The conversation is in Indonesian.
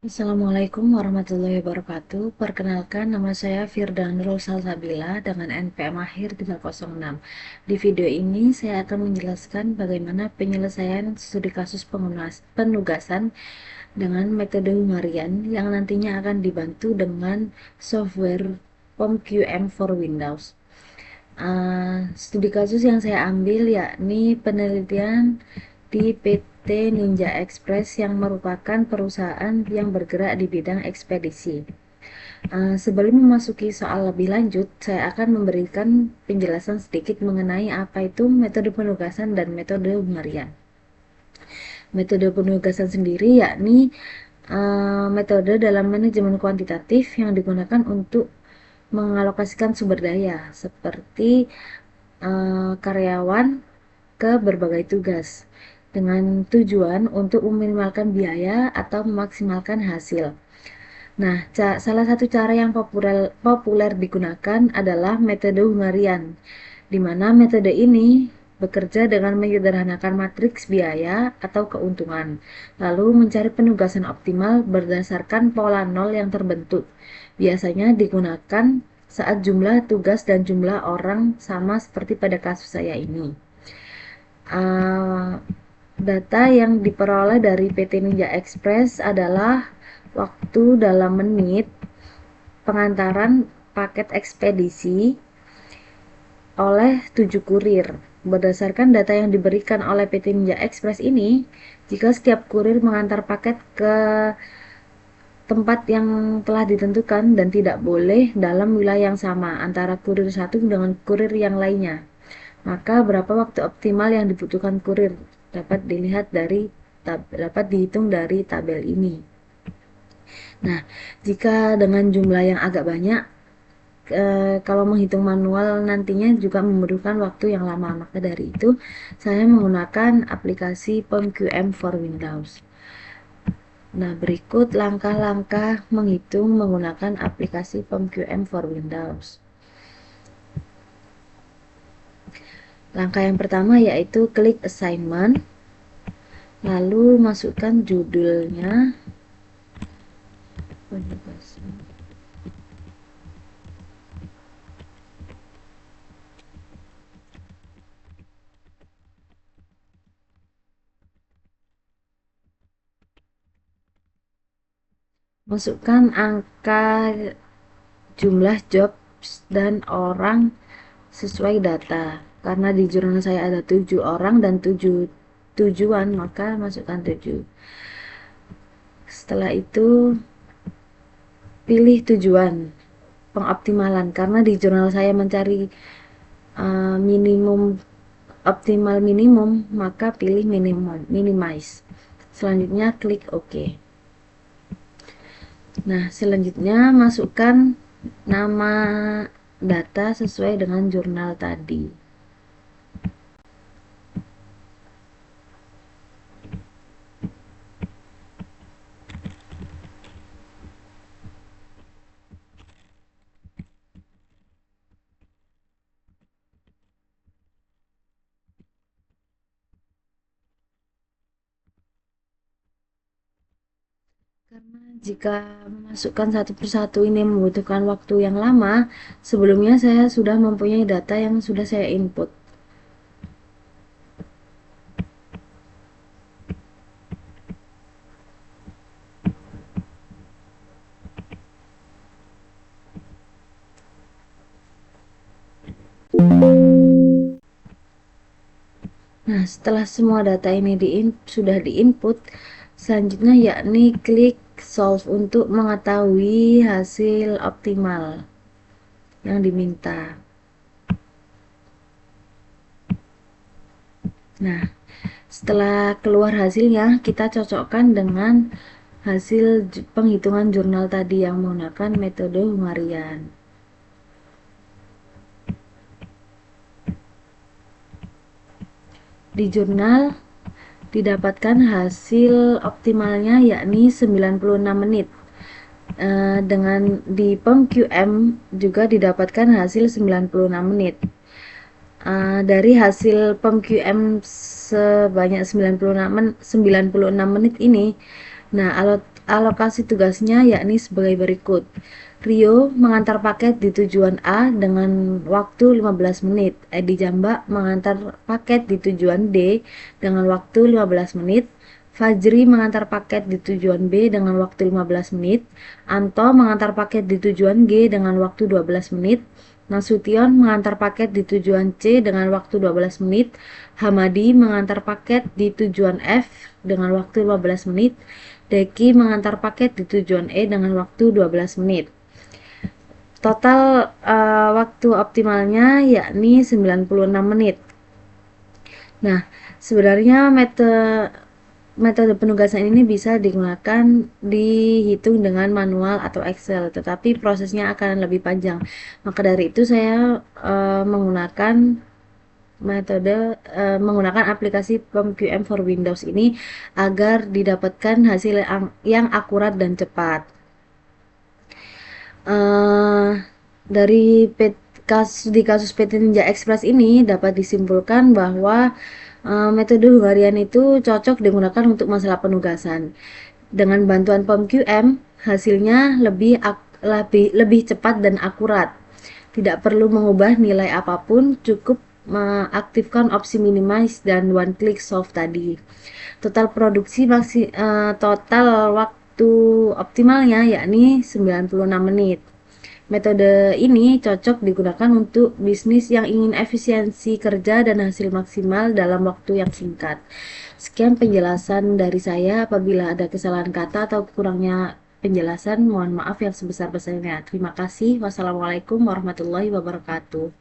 Assalamualaikum warahmatullahi wabarakatuh. Perkenalkan, nama saya Firdanul Salsabila dengan NPM akhir 306. Di video ini saya akan menjelaskan bagaimana penyelesaian studi kasus penugasan dengan metode hungarian yang nantinya akan dibantu dengan software POMQM for Windows. Studi kasus yang saya ambil yakni penelitian di PT Ninja Express yang merupakan perusahaan yang bergerak di bidang ekspedisi. Sebelum memasuki soal lebih lanjut, saya akan memberikan penjelasan sedikit mengenai apa itu metode penugasan dan metode hungarian. Metode penugasan sendiri yakni metode dalam manajemen kuantitatif yang digunakan untuk mengalokasikan sumber daya seperti karyawan ke berbagai tugas dengan tujuan untuk meminimalkan biaya atau memaksimalkan hasil. Nah, salah satu cara yang populer digunakan adalah metode Hungarian, di mana metode ini bekerja dengan menyederhanakan matriks biaya atau keuntungan, lalu mencari penugasan optimal berdasarkan pola nol yang terbentuk. Biasanya digunakan saat jumlah tugas dan jumlah orang sama seperti pada kasus saya ini. Data yang diperoleh dari PT Ninja Express adalah waktu dalam menit pengantaran paket ekspedisi oleh 7 kurir. Berdasarkan data yang diberikan oleh PT Ninja Express ini, jika setiap kurir mengantar paket ke tempat yang telah ditentukan dan tidak boleh dalam wilayah yang sama antara kurir satu dengan kurir yang lainnya, maka berapa waktu optimal yang dibutuhkan kurir dapat dihitung dari tabel ini. Nah, jika dengan jumlah yang agak banyak, kalau menghitung manual nantinya juga memerlukan waktu yang lama. Maka dari itu, saya menggunakan aplikasi POMQM for Windows. Nah, berikut langkah-langkah menghitung menggunakan aplikasi POMQM for Windows. Langkah yang pertama yaitu klik assignment, lalu masukkan judulnya. Masukkan angka jumlah jobs dan orang sesuai data. Karena di jurnal saya ada 7 orang dan 7 tujuan, maka masukkan 7. Setelah itu pilih tujuan pengoptimalan, karena di jurnal saya mencari minimum optimal minimum, maka pilih minimize. Selanjutnya klik OK. Nah, selanjutnya masukkan nama data sesuai dengan jurnal tadi. Karena jika memasukkan satu persatu ini membutuhkan waktu yang lama, sebelumnya saya sudah mempunyai data yang sudah saya input. Nah, setelah semua data ini sudah diinput, selanjutnya yakni klik solve untuk mengetahui hasil optimal yang diminta. Nah, setelah keluar hasilnya, kita cocokkan dengan hasil penghitungan jurnal tadi yang menggunakan metode Hungarian. Di jurnal didapatkan hasil optimalnya yakni 96 menit. Dengan di POMQM juga didapatkan hasil 96 menit. Dari hasil POMQM sebanyak 96 menit ini, nah alokasi tugasnya yakni sebagai berikut. Rio mengantar paket di tujuan A dengan waktu 15 menit. Edi Jambak mengantar paket di tujuan D dengan waktu 15 menit. Fajri mengantar paket di tujuan B dengan waktu 15 menit. Anto mengantar paket di tujuan G dengan waktu 12 menit. Nasution mengantar paket di tujuan C dengan waktu 12 menit. Hamadi mengantar paket di tujuan F dengan waktu 15 menit. Deki mengantar paket di tujuan E dengan waktu 12 menit. Total waktu optimalnya yakni 96 menit. Nah, sebenarnya metode penugasan ini bisa digunakan dihitung dengan manual atau Excel, tetapi prosesnya akan lebih panjang. Maka dari itu saya menggunakan menggunakan aplikasi PomQM for Windows ini agar didapatkan hasil yang akurat dan cepat. uh, dari di kasus PT Ninja Express ini dapat disimpulkan bahwa metode hungarian itu cocok digunakan untuk masalah penugasan. Dengan bantuan PomQM, hasilnya lebih cepat dan akurat. Tidak perlu mengubah nilai apapun, cukup mengaktifkan opsi minimize dan one click solve tadi. Total waktu optimalnya yakni 96 menit. Metode ini cocok digunakan untuk bisnis yang ingin efisiensi kerja dan hasil maksimal dalam waktu yang singkat. Sekian penjelasan dari saya. Apabila ada kesalahan kata atau kurangnya penjelasan, mohon maaf yang sebesar-besarnya. Terima kasih. Wassalamualaikum warahmatullahi wabarakatuh.